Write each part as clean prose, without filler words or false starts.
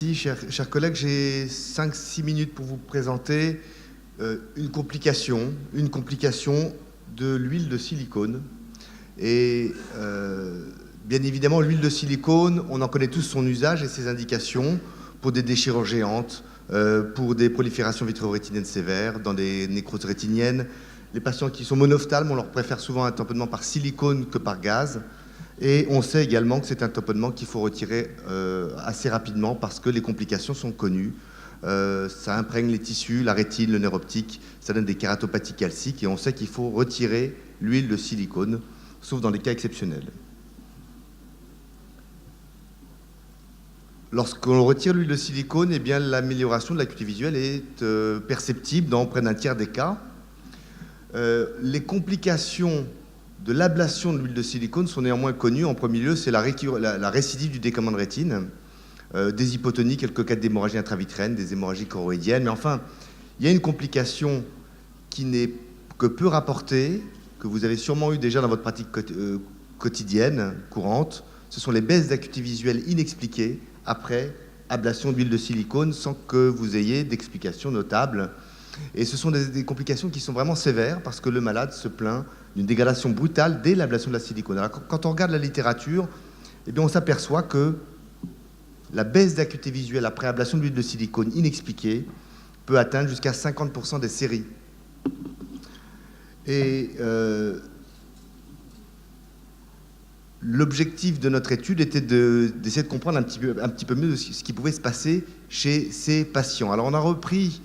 Chers collègues, j'ai 5-6 minutes pour vous présenter une complication de l'huile de silicone. Et bien évidemment, l'huile de silicone, on en connaît tous son usage et ses indications pour des déchirures géantes, pour des proliférations vitréorétiniennes sévères, dans des nécroses rétiniennes. Les patients qui sont monophthalmes, on leur préfère souvent un tamponnement par silicone que par gaz. Et on sait également que c'est un tamponnement qu'il faut retirer assez rapidement parce que les complications sont connues. Ça imprègne les tissus, la rétine, le nerf optique, ça donne des kératopathies calciques et on sait qu'il faut retirer l'huile de silicone, sauf dans des cas exceptionnels. Lorsqu'on retire l'huile de silicone, eh bien, l'amélioration de l'acuité visuelle est perceptible dans près d'un tiers des cas. Les complications de l'ablation de l'huile de silicone sont néanmoins connues. En premier lieu, c'est la récidive du décollement de rétine, des hypotonies, quelques cas d'hémorragie intravitréenne, des hémorragies choroïdiennes. Mais enfin, il y a une complication qui n'est que peu rapportée, que vous avez sûrement eu déjà dans votre pratique quotidienne, courante. Ce sont les baisses d'acuité visuelle inexpliquées après ablation d'huile de silicone sans que vous ayez d'explication notable. Et ce sont des complications qui sont vraiment sévères parce que le malade se plaint d'une dégradation brutale dès l'ablation de la silicone. Alors, quand on regarde la littérature, eh bien, on s'aperçoit que la baisse d'acuité visuelle après ablation d'huile de silicone inexpliquée peut atteindre jusqu'à 50% des séries. Et l'objectif de notre étude était d'essayer de comprendre un petit peu mieux ce qui pouvait se passer chez ces patients. Alors on a repris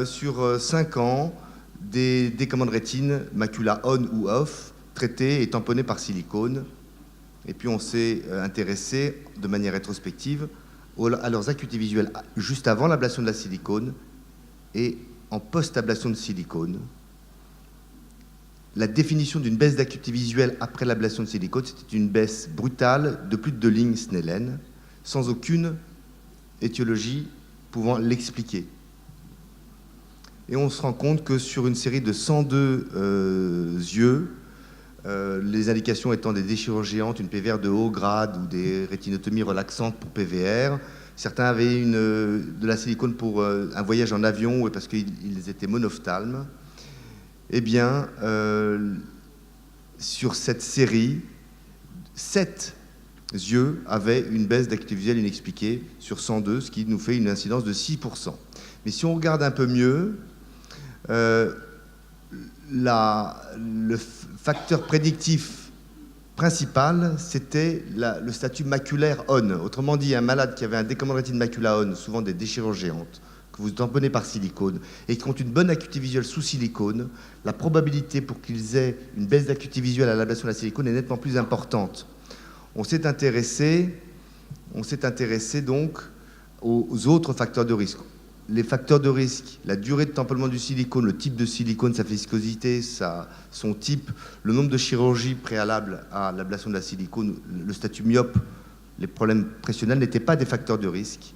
sur 5 ans des décollements de rétine, macula on ou off, traités et tamponnés par silicone. Et puis on s'est intéressé de manière rétrospective à leurs acuités visuelles juste avant l'ablation de la silicone et en post-ablation de silicone. La définition d'une baisse d'acuité visuelle après l'ablation de silicone, c'était une baisse brutale de plus de 2 lignes Snellen, sans aucune étiologie pouvant l'expliquer. Et on se rend compte que sur une série de 102 yeux, les indications étant des déchirures géantes, une PVR de haut grade ou des rétinotomies relaxantes pour PVR, certains avaient de la silicone pour un voyage en avion parce qu'ils étaient monophthalmes. Eh bien, sur cette série, 7 yeux avaient une baisse d'acuité visuelle inexpliquée sur 102, ce qui nous fait une incidence de 6%. Mais si on regarde un peu mieux, le facteur prédictif principal, c'était le statut maculaire on. Autrement dit, un malade qui avait un décollement de rétine macula on, souvent des déchirures géantes, que vous tamponnez par silicone, et qui ont une bonne acuité visuelle sous silicone, la probabilité pour qu'ils aient une baisse d'acuité visuelle à l'ablation de la silicone est nettement plus importante. On s'est intéressé donc aux autres facteurs de risque. Les facteurs de risque, la durée de tamponnement du silicone, le type de silicone, sa viscosité, son type, le nombre de chirurgies préalables à l'ablation de la silicone, le statut myope, les problèmes pressionnels n'étaient pas des facteurs de risque.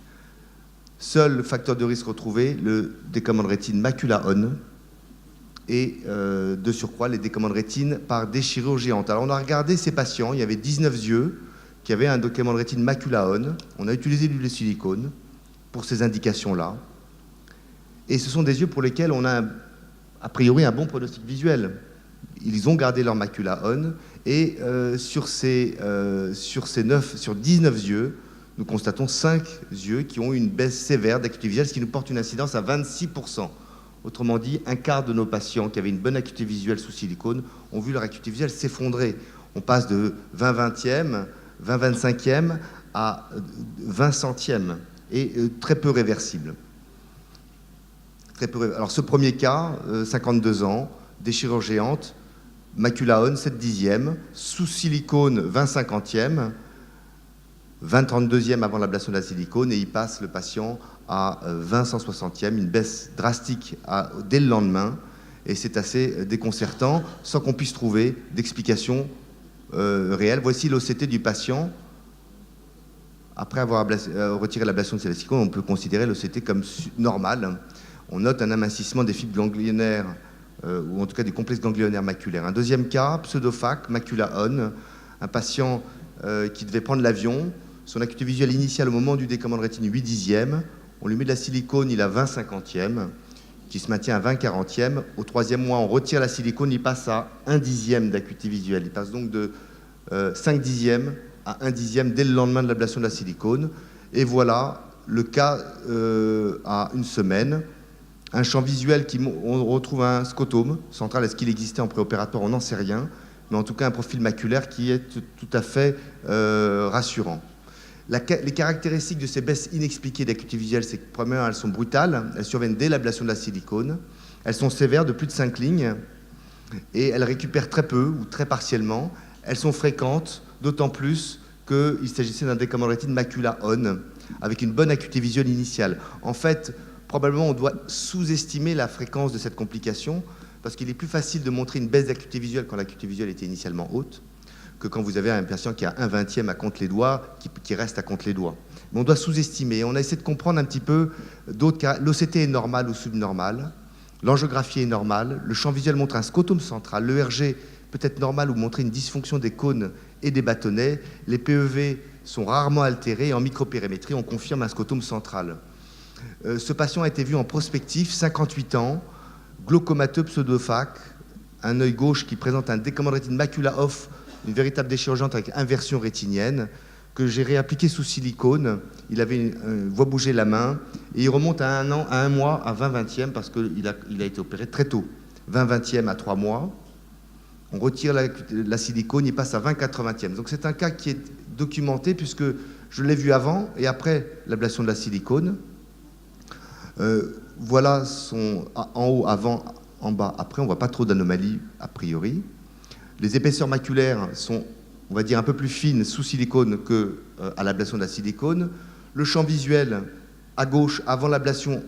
Seul facteur de risque retrouvé, le décollement de rétine macula on et de surcroît les décollements de rétine par déchirure géante. Alors on a regardé ces patients, il y avait 19 yeux qui avaient un décollement de rétine macula on. On a utilisé l'huile de silicone pour ces indications-là. Et ce sont des yeux pour lesquels on a a priori un bon pronostic visuel. Ils ont gardé leur macula on et sur 19 yeux, nous constatons 5 yeux qui ont une baisse sévère d'acuité visuelle, ce qui nous porte une incidence à 26%. Autrement dit, un quart de nos patients qui avaient une bonne acuité visuelle sous silicone ont vu leur acuité visuelle s'effondrer. On passe de 20/20e, 20/25e à 20 centièmes et très peu réversible. Alors ce premier cas, 52 ans, déchirure géante, macula on 7/10e, sous silicone 20/50e, 20/32e avant l'ablation de la silicone, et il passe le patient à 20/160e, une baisse drastique dès le lendemain, et c'est assez déconcertant, sans qu'on puisse trouver d'explication réelle. Voici l'OCT du patient. Après avoir retiré l'ablation de la silicone, on peut considérer l'OCT comme normal. On note un amincissement des fibres ganglionnaires, ou en tout cas des complexes ganglionnaires maculaires. Un deuxième cas, pseudophaque, macula on, un patient qui devait prendre l'avion, Son acuité visuelle initiale au moment du déploiement de rétine, 8/10. On lui met de la silicone, il a 20/50, qui se maintient à 20/40. Au 3e mois, on retire la silicone, il passe à 1/10 d'acuité visuelle. Il passe donc de 5/10 à 1/10 dès le lendemain de l'ablation de la silicone. Et voilà le cas à 1 semaine. Un champ visuel on retrouve un scotome central. Est-ce qu'il existait en préopératoire? On n'en sait rien. Mais en tout cas, un profil maculaire qui est tout à fait rassurant. Les caractéristiques de ces baisses inexpliquées d'acuité visuelle, c'est que, premièrement, elles sont brutales. Elles surviennent dès l'ablation de la silicone. Elles sont sévères, de plus de 5 lignes. Et elles récupèrent très peu ou très partiellement. Elles sont fréquentes, d'autant plus qu'il s'agissait d'un décollement de rétine macula-on, avec une bonne acuité visuelle initiale. En fait, probablement, on doit sous-estimer la fréquence de cette complication, parce qu'il est plus facile de montrer une baisse d'acuité visuelle quand l'acuité visuelle était initialement haute, que quand vous avez un patient qui a 1/20 à compte les doigts, qui reste à compte les doigts. Mais on doit sous-estimer. On a essayé de comprendre un petit peu d'autres cas. L'OCT est normal ou subnormal, l'angiographie est normale, le champ visuel montre un scotome central, l'ERG peut être normal ou montrer une dysfonction des cônes et des bâtonnets, les PEV sont rarement altérés et en micropérimétrie, on confirme un scotome central. Ce patient a été vu en prospectif, 58 ans, glaucomateux pseudophaque, un œil gauche qui présente un décollement de rétine macula-off, une véritable déchirurgie avec inversion rétinienne, que j'ai réappliqué sous silicone. Il avait voit bouger la main et il remonte à 1 an, à 1 mois, à 20/20 parce qu'il a été opéré très tôt. 20/20 à 3 mois. On retire la silicone, il passe à 20/80. Donc c'est un cas qui est documenté puisque je l'ai vu avant et après l'ablation de la silicone. Voilà en haut, avant, en bas, après. On ne voit pas trop d'anomalies a priori. Les épaisseurs maculaires sont, on va dire, un peu plus fines sous silicone qu'à l'ablation de la silicone. Le champ visuel à gauche avant l'ablation,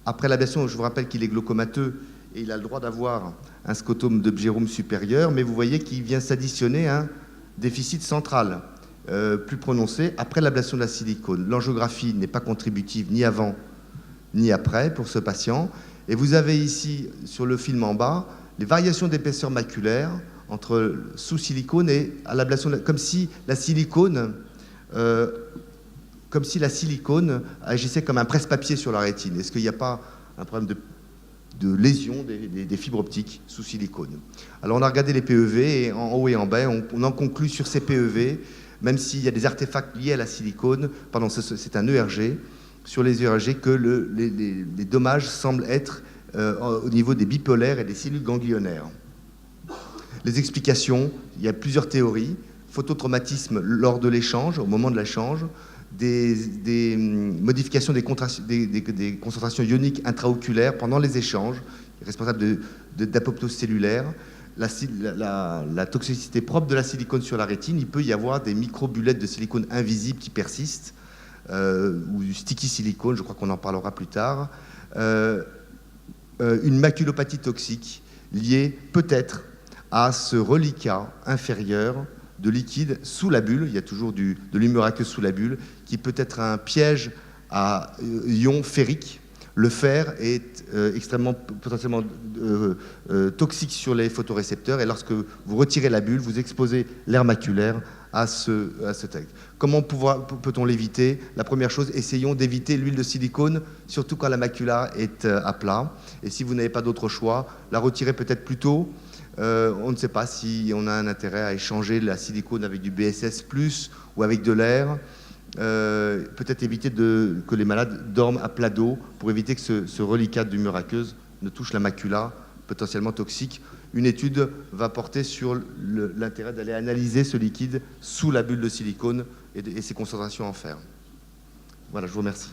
après l'ablation, je vous rappelle qu'il est glaucomateux et il a le droit d'avoir un scotome de Bjerrum supérieur, mais vous voyez qu'il vient s'additionner un déficit central plus prononcé après l'ablation de la silicone. L'angiographie n'est pas contributive ni avant ni après pour ce patient. Et vous avez ici, sur le film en bas, les variations d'épaisseur maculaire entre sous silicone et à l'ablation, comme si la silicone agissait comme un presse-papier sur la rétine. Est-ce qu'il n'y a pas un problème de lésion des fibres optiques sous silicone? Alors on a regardé les PEV et en haut et en bas, on en conclut sur ces PEV, même s'il y a des artefacts liés à la silicone, pardon, c'est un ERG, sur les ERG que les dommages semblent être au niveau des bipolaires et des cellules ganglionnaires. Les explications, il y a plusieurs théories. Phototraumatisme lors de l'échange, au moment de l'échange, des modifications des concentrations ioniques intraoculaires pendant les échanges, responsables d'apoptose cellulaire, la toxicité propre de la silicone sur la rétine. Il peut y avoir des microbulettes de silicone invisibles qui persistent, ou du sticky silicone, je crois qu'on en parlera plus tard. Une maculopathie toxique liée peut-être à ce reliquat inférieur de liquide sous la bulle. Il y a toujours de l'humeur aqueuse sous la bulle, qui peut être un piège à ions ferriques. Le fer est extrêmement potentiellement toxique sur les photorécepteurs, et lorsque vous retirez la bulle, vous exposez l'air maculaire à ce texte. Comment peut-on l'éviter? La première chose, essayons d'éviter l'huile de silicone, surtout quand la macula est à plat. Et si vous n'avez pas d'autre choix, la retirer peut-être plus tôt. On ne sait pas si on a un intérêt à échanger la silicone avec du BSS+, ou avec de l'air. Peut-être éviter que les malades dorment à plat dos pour éviter que ce reliquat d'humeur aqueuse ne touche la macula, potentiellement toxique. Une étude va porter sur l'intérêt d'aller analyser ce liquide sous la bulle de silicone et ses concentrations en fer. Voilà, je vous remercie.